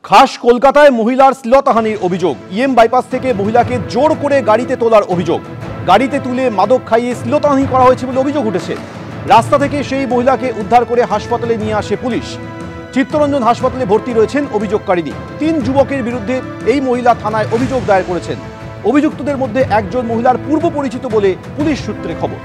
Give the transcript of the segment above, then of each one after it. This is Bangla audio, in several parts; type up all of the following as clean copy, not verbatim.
খাস কলকাতায় মহিলার শ্লীলতাহানির অভিযোগ। ইএম বাইপাস থেকে মহিলাকে জোর করে গাড়িতে তোলার অভিযোগ। গাড়িতে তুলে মাদক খাইয়ে শ্লীলতাহানি করা হয়েছে বলে অভিযোগ উঠেছে। রাস্তা থেকে সেই মহিলাকে উদ্ধার করে হাসপাতালে নিয়ে আসে পুলিশ। চিত্তরঞ্জন হাসপাতালে ভর্তি রয়েছেন অভিযোগকারিনী। ৩ যুবকের বিরুদ্ধে এই মহিলা থানায় অভিযোগ দায়ের করেছেন। অভিযুক্তদের মধ্যে একজন মহিলার পূর্ব পরিচিত বলে পুলিশ সূত্রে খবর।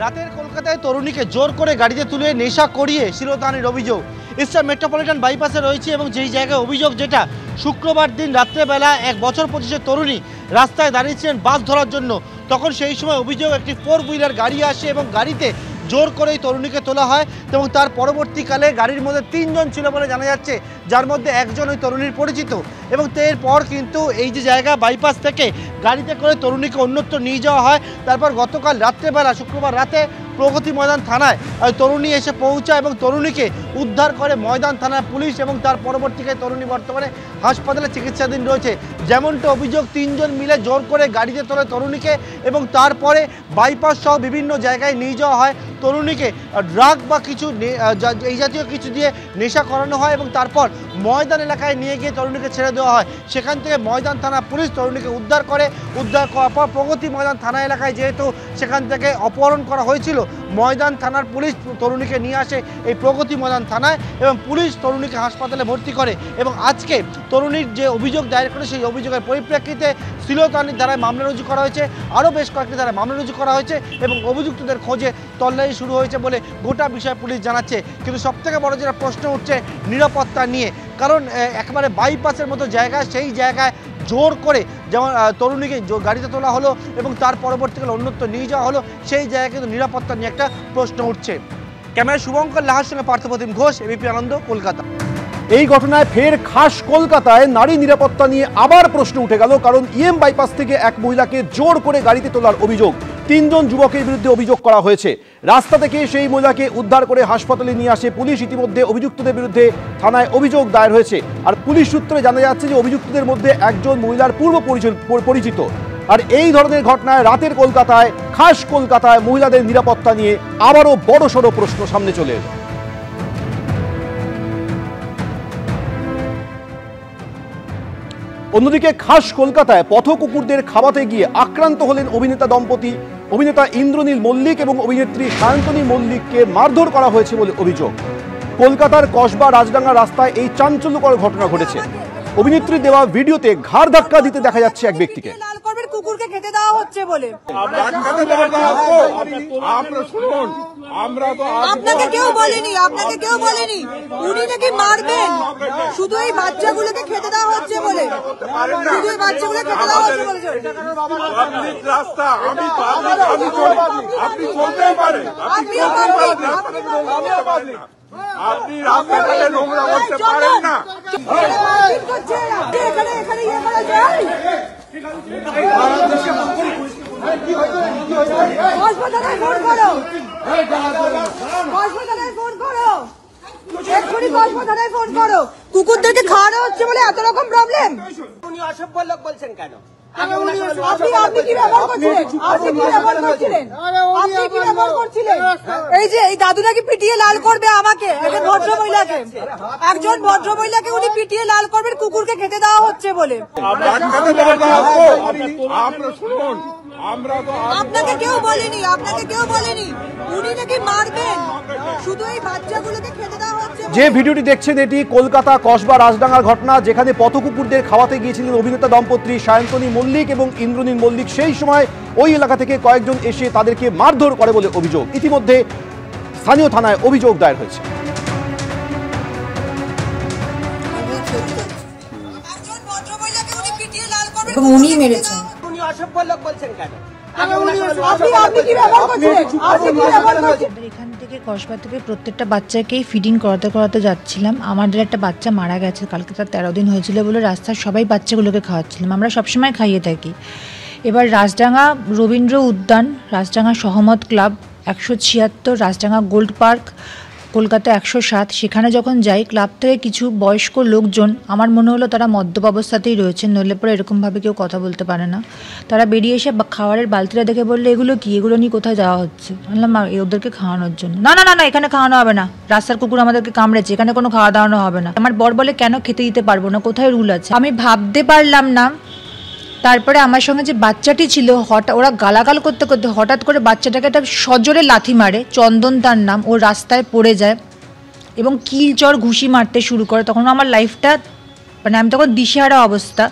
রাতের কলকাতায় তরুণীকে জোর করে গাড়িতে তুলে নেশা করিয়ে শ্লীলতাহানির অভিযোগ ইস্টার্ন মেট্রোপলিটন বাইপাসে রয়েছে এবং যেই জায়গায় অভিযোগ, যেটা শুক্রবার দিন রাত্রেবেলা 1 বছর 25-এর তরুণী রাস্তায় দাঁড়িয়েছিলেন বাস ধরার জন্য। তখন সেই সময় অভিযোগ একটি 4 হুইলার গাড়ি আসে এবং গাড়িতে জোর করে এই তরুণীকে তোলা হয় এবং তার পরবর্তীকালে গাড়ির মধ্যে 3 জন ছিল বলে জানা যাচ্ছে, যার মধ্যে একজন ওই তরুণীর পরিচিত। এবং এরপর কিন্তু এই যে জায়গা বাইপাস থেকে গাড়িতে করে তরুণীকে অন্যত্র নিয়ে যাওয়া হয়। তারপর গতকাল রাত্রেবেলা শুক্রবার রাতে প্রগতি ময়দান থানায় তরুণী এসে পৌঁছায় এবং তরুণীকে উদ্ধার করে ময়দান থানার পুলিশ এবং তার পরবর্তীকালে তরুণী বর্তমানে হাসপাতালে চিকিৎসাধীন রয়েছে। যেমনটা অভিযোগ, 3 জন মিলে জোর করে গাড়িতে তোলে তরুণীকে এবং তারপরে বাইপাস সহ বিভিন্ন জায়গায় নিয়ে যাওয়া হয়। তরুণীকে ড্রাগ বা কিছু এই জাতীয় কিছু দিয়ে নেশা করানো হয় এবং তারপর ময়দান এলাকায় নিয়ে গিয়ে তরুণীকে ছেড়ে দেওয়া হয়। সেখান থেকে ময়দান থানা পুলিশ তরুণীকে উদ্ধার করে। উদ্ধার করার পর প্রগতি ময়দান থানা এলাকায় যেহেতু সেখান থেকে অপহরণ করা হয়েছিল, ময়দান থানার পুলিশ তরুণীকে নিয়ে আসে এই প্রগতি ময়দান থানায় এবং পুলিশ তরুণীকে হাসপাতালে ভর্তি করে। এবং আজকে তরুণীর যে অভিযোগ দায়ের করে সেই অভিযোগের পরিপ্রেক্ষিতে শ্লীলতাহানির ধারায় মামলা রুজু করা হয়েছে। আরও বেশ কয়েকটি ধারায় মামলা রুজু করা হয়েছে এবং অভিযুক্তদের খোঁজে তল্লাশি শুরু হয়েছে বলে গোটা বিষয় পুলিশ জানাচ্ছে। কিন্তু সবথেকে বড় যেটা প্রশ্ন উঠছে নিরাপত্তা নিয়ে, কারণ একেবারে বাইপাসের মতো জায়গা, সেই জায়গায় জোর করে যেমন তরুণীকে গাড়িতে তোলা হলো এবং তার পরবর্তীকালে অন্যত্র নিয়ে যাওয়া হলো, সেই জায়গায় কিন্তু নিরাপত্তা নিয়ে একটা প্রশ্ন উঠছে। ক্যামেরা শুভঙ্কর লাহার সঙ্গে পার্থপ্রতিম ঘোষ, এবিপি আনন্দ, কলকাতা। এই ঘটনায় ফের খাস কলকাতায় নারী নিরাপত্তা নিয়ে আবার প্রশ্ন উঠে গেল, কারণ ইএম বাইপাস থেকে এক মহিলাকে জোর করে গাড়িতে তোলার অভিযোগ। 3 জন যুবকের বিরুদ্ধে অভিযোগ করা হয়েছে। রাস্তা থেকে সেই মহিলাকে উদ্ধার করে হাসপাতালে নিয়ে আসে পুলিশ। ইতিমধ্যে অভিযুক্তদের বিরুদ্ধে থানায় অভিযোগ দায়ের হয়েছে। আর পুলিশ সূত্রে জানা যাচ্ছে যে অভিযুক্তদের মধ্যে একজন মহিলার পূর্ব পরিচিত। আর এই ধরনের ঘটনায় রাতের কলকাতায়, খাস কলকাতায় মহিলাদের নিরাপত্তা নিয়ে আবারও বড়সড় প্রশ্ন সামনে চলে এলো। অন্যদিকে খাস কলকাতায় পথ কুকুরদের খাওয়াতে গিয়ে আক্রান্ত হলেন অভিনেতা দম্পতি। অভিনেতা ইন্দ্রনীল মল্লিক এবং অভিনেত্রী সায়ন্তনী মল্লিককে মারধর করা হয়েছে বলে অভিযোগ। কলকাতার কসবা রাজডাঙ্গা রাস্তায় এই চাঞ্চল্যকর ঘটনা ঘটেছে। অভিনেত্রী দেওয়া ভিডিওতে ঘাড় ধাক্কা দিতে দেখা যাচ্ছে এক ব্যক্তিকে। কুকুরকে খেতে দেওয়া হচ্ছে বলে আপনাকে কেউ বলেনি উনি নাকি মারবেন, শুধু এই বাচ্চাগুলোকে খেতে দেওয়া হচ্ছে বলে, শুধু এই বাচ্চাগুলো খেতে দেওয়া হচ্ছে বলে। আপনি রাস্তাঘাটে নোংরা করতে পারেন না। এখানে ইয়ে করা যায়, হাসপাতালে ফোন করো, হাসপাতালে ফোন করো, এক্ষুনি হাসপাতালে ফোন করো। কুকুরদেরকে খাওয়ানো হচ্ছে বলে এত রকম প্রবলেম। উনি অসভ্য লোক বলছেন কেন? আপনি কি ব্যবহার করছিলেন? এই যে এই দাদু নাকি পিটিয়ে লাল করবে আমাকে, একজন ভদ্র মহিলাকে উনি পিটিয়ে লাল করবেন কুকুরকে খেতে দেওয়া হচ্ছে বলে। আপনাকে কেউ বলেনি উনি নাকি মারবেন, শুধু এই বাচ্চাগুলোকে খেতে দেওয়া হচ্ছে। যে ভিডিওটি দেখছেন এটি কলকাতা কসবা রাজডাঙ্গার ঘটনা, যেখানে পথ কুকুরদের খাওয়াতে গিয়েছিলেন অভিনেতা দম্পতি সায়ন্তনী মল্লিক এবং ইন্দ্রনীল মল্লিক। সেই সময় ওই এলাকা থেকে কয়েকজন এসে তাদেরকে মারধর করে বলে অভিযোগ। ইতিমধ্যে স্থানীয় থানায় অভিযোগ দায়ের হয়েছে। উনি মেরেছেন। উনি অসভ্য লোক বলছেন কেন? এখান থেকে কসবা থেকে প্রত্যেকটা বাচ্চাকেই ফিডিং করাতে যাচ্ছিলাম। আমাদের একটা বাচ্চা মারা গেছে, কালকে তার 13 দিন হয়েছিল বলে রাস্তার সবাই বাচ্চাগুলোকে খাওয়াচ্ছিলাম। আমরা সবসময় খাইয়ে থাকি। এবার রাজডাঙ্গা রবীন্দ্র উদ্যান, রাজডাঙ্গা সহমত club 176, Rajdanga gold park, Kolkata 107, সেখানে যখন যাই ক্লাব থেকে কিছু বয়স্ক লোকজন, আমার মনে হলো তারা মদ্যপ অবস্থাতেই রয়েছে, নইলে পরে এরকমভাবে কেউ কথা বলতে পারে না। তারা বেরিয়ে এসে খাবারের বালতিটা দেখে বললে এগুলো কি, এগুলো নিয়ে কোথায় যাওয়া হচ্ছে? বললাম ওদেরকে খাওয়ানোর জন্য। না না না না, এখানে খাওয়ানো হবে না, রাস্তার কুকুর আমাদেরকে কামড়েছে, এখানে কোনো খাওয়া দাওয়ানো হবে না। আমার বর বলে কেন খেতে দিতে পারবো না, কোথায় রুল আছে? আমি ভাবতে পারলাম না। তারপরে আমার সঙ্গে যে বাচ্চাটি ছিল, হঠাৎ ওরা গালাগাল করতে করতে হঠাৎ করে বাচ্চাটাকে একটা সজোরে লাথি মারে, চন্দন তার নাম, ও রাস্তায় পড়ে যায় এবং কিল চড় ঘুষি মারতে শুরু করে। তখন আমার লাইফটা মানে আমি তখন দিশেহারা অবস্থা।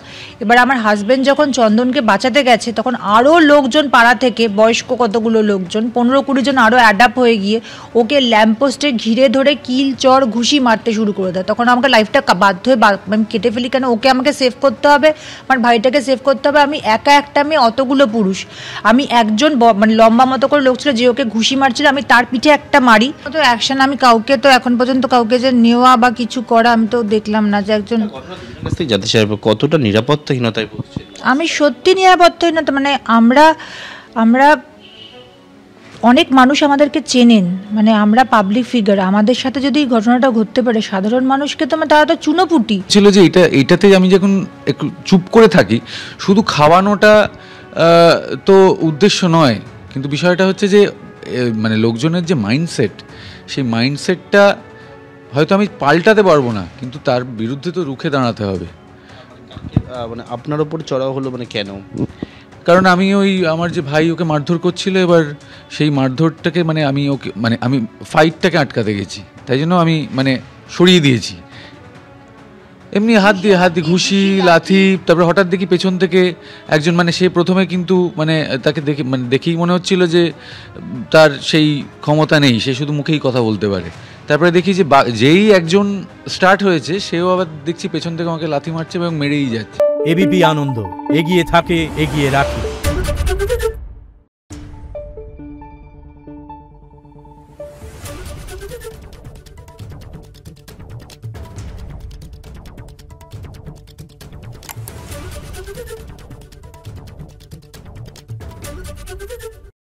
এবার আমার হাজব্যান্ড যখন চন্দনকে বাঁচাতে গেছে, তখন আরও লোকজন পাড়া থেকে, বয়স্ক কতগুলো লোকজন, 15-20 জন আরও অ্যাডাপ্ট হয়ে গিয়ে ওকে ল্যাম্পপোস্টে ঘিরে ধরে কিল চড় ঘুষি মারতে শুরু করে দেয়। তখন আমাকে লাইফটা বাধ্য হয়ে আমি কেটে ফেলি, কেন ওকে আমাকে সেভ করতে হবে, আমার ভাইটাকে সেভ করতে হবে। আমি একা একটা মেয়ে, অতগুলো পুরুষ, আমি একজন মানে লম্বা মতো করে লোক ছিল যে ওকে ঘুষি মারছিল, আমি তার পিঠে একটা মারি। তো অ্যাকশন আমি কাউকে তো এখন পর্যন্ত কাউকে যে নেওয়া বা কিছু করা আমি তো দেখলাম না। যে একজন জানতে চাই কতটা নিরাপত্তাহীনতায় ভুগছে? আমি সত্যি নিরাপত্তাহীনতা, মানে আমরা অনেক মানুষ আমাদেরকে চেনেন, মানে আমরা পাবলিক ফিগার, আমাদের সাথে যদি এই ঘটনাটা ঘটতে পারে সাধারণ মানুষকে তো তারা তো চুনোপুটি ছিল। যে এইটাতে আমি যখন একটু চুপ করে থাকি, শুধু খাওয়ানোটা তো উদ্দেশ্য নয়, কিন্তু বিষয়টা হচ্ছে যে মানে লোকজনের যে মাইন্ডসেট, সেই মাইন্ডসেটটা হয়তো আমি পাল্টাতে পারবো না, কিন্তু তার বিরুদ্ধে তো রুখে দাঁড়াতে হবে। মানে আপনার ওপর চড়াও হলো মানে কেন? কারণ আমি আমার যে ভাই ওকে মারধর করছিল, এবার সেই মারধরটাকে মানে আমি ফাইটটাকে আটকাতে গেছি, তাই জন্য আমি মানে সরিয়ে দিয়েছি। এমনি হাত দিয়ে ঘুষি লাথি, তারপরে হঠাৎ দেখি পেছন থেকে একজন, মানে সে প্রথমে কিন্তু মানে তাকে দেখেই মনে হচ্ছিল যে তার সেই ক্ষমতা নেই, সে শুধু মুখেই কথা বলতে পারে। তারপরে দেখি যে যেই একজন স্টার্ট হয়েছে, সেও আবার দেখছি পেছন থেকে আমাকে লাথি মারছে এবং মেরেই যাচ্ছে। এবিপি আনন্দ, এগিয়ে থাকে, এগিয়ে রাখে।